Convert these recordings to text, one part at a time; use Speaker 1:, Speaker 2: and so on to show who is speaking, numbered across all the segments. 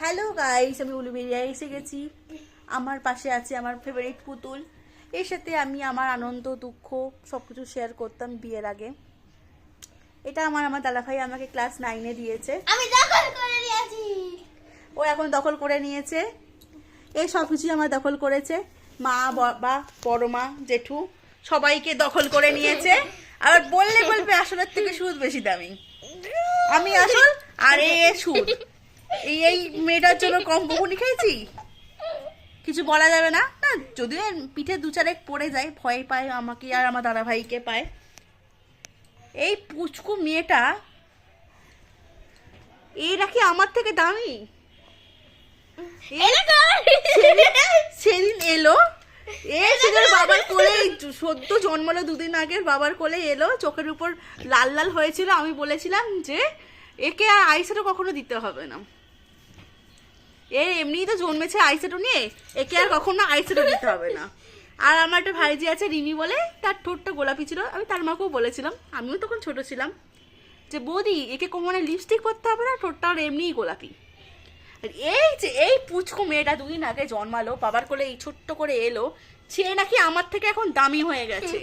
Speaker 1: Hello guys, আমি উলুবেরিয়া এসে গেছি। আমার পাশে আছে আমার ফেভারিট পুতুল। এর সাথে আমি আমার আনন্দ দুঃখ সব কিছু শেয়ার করতাম বিয়ের আগে। এটা আমার দাদাভাই আমাকে ক্লাস 9-এ দিয়েছে।
Speaker 2: আমি দখল করে নিয়েছি।
Speaker 1: ও এখন দখল করে নিয়েছে। এই সব কিছুই আমার দখল করেছে। মা, বাবা, বড় মা, জেঠু সবাইকে দখল করে নিয়েছে। আর বললে বলবে আসলের থেকে সুদ বেশি দামি। আমি আসল আর এ সুদ। এই মেয়েটার জন্য কম বকুনি খেয়েছি, কিছু বলা যাবে না। না, যদিও পিঠে দু চারেক পড়ে যায়, ভয় পায় আমাকে আর আমার দাদা ভাইকে পায়। এই পুচকু মেয়েটা এই নাকি আমার থেকে দামি। সেদিন এলো, সেদিন বাবার কোলে সদ্য জন্মালো, দুদিন আগের বাবার কোলে এলো, চোখের উপর লাল লাল হয়েছিল। আমি বলেছিলাম যে একে আর আইশ্যাডো কখনো দিতে হবে না, এ এমনিই তো জন্মেছে আইশ্যাডো নিয়ে, একে আর কখনো আইশ্যাডো দিতে হবে না। আর আমার একটা ভাইজি আছে রিমি বলে, তার ঠোঁটটা গোলাপি ছিল। আমি তার মাকেও বলেছিলাম, আমিও তখন ছোট ছিলাম, যে বৌদি একে কোমরে লিপস্টিক করতে হবে না, ঠোঁটটা আর এমনিই গোলাপি। এই যে এই পুচকু মেয়েটা দুদিন আগে জন্মালো, বাবার কোলে এই ছোট্ট করে এলো, সে নাকি আমার থেকে এখন দামি হয়ে গেছে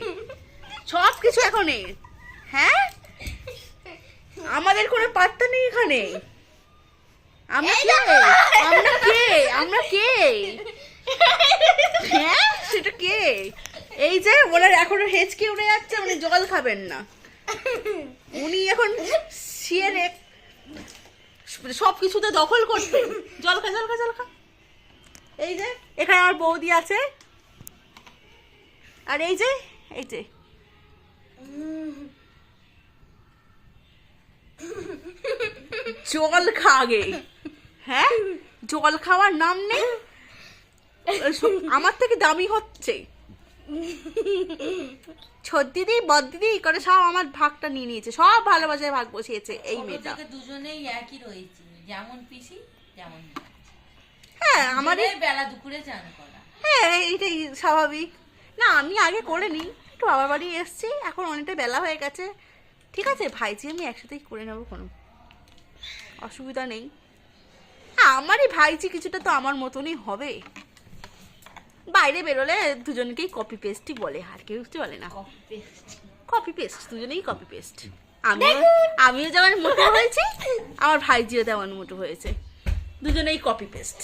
Speaker 1: সব কিছু এখন। হ্যাঁ, আমাদের কোনো পাত্তা নেই এখানে। আমরা কে হ্যাঁ, সেটা কে? এই যে ওনার এখনো হেঁচকে উঠে যাচ্ছে, উনি জল খাবেন না, উনি এখন শিয়ারে সব কিছুতে দখল করতে। জল খা। এই যে এখানে আমার বৌদি আছে, আর এই যে জল খা আগে। হ্যাঁ, জল খাওয়ার নাম নেই, আমার থেকে দামি হচ্ছে। ছোট দিদি বদ দিদি করে সব আমার ভাগটা নিয়ে নিয়েছে, সব ভালোবাসায় ভাগ বসিয়েছে এই মেয়েটা।
Speaker 3: দুজনেই একই রয়েছে, যেমন পিসি যেমন।
Speaker 1: হ্যাঁ, আমাদের
Speaker 3: বেলা দুপুরে চান করা,
Speaker 1: হ্যাঁ এইটাই স্বাভাবিক। না, আমি আগে করে নিই, একটু বাবার বাড়ি এসছি, এখন অনেকটা বেলা হয়ে গেছে। ঠিক আছে ভাইজি, আমি একসাথেই করে নেবো, কোনো অসুবিধা নেই। আমারই ভাইজি কিছুটা তো আমার মতনই হবে। বাইরে বেরোলে দুজনকেই কপি পেস্টই বলে, আর কেউ বলে না। কপি পেস্ট, দুজনেই কপি পেস্ট। আমিও যেমন মোটো হয়েছি, আমার ভাইজিও তেমন মোটো হয়েছে, দুজনেই কপি পেস্ট।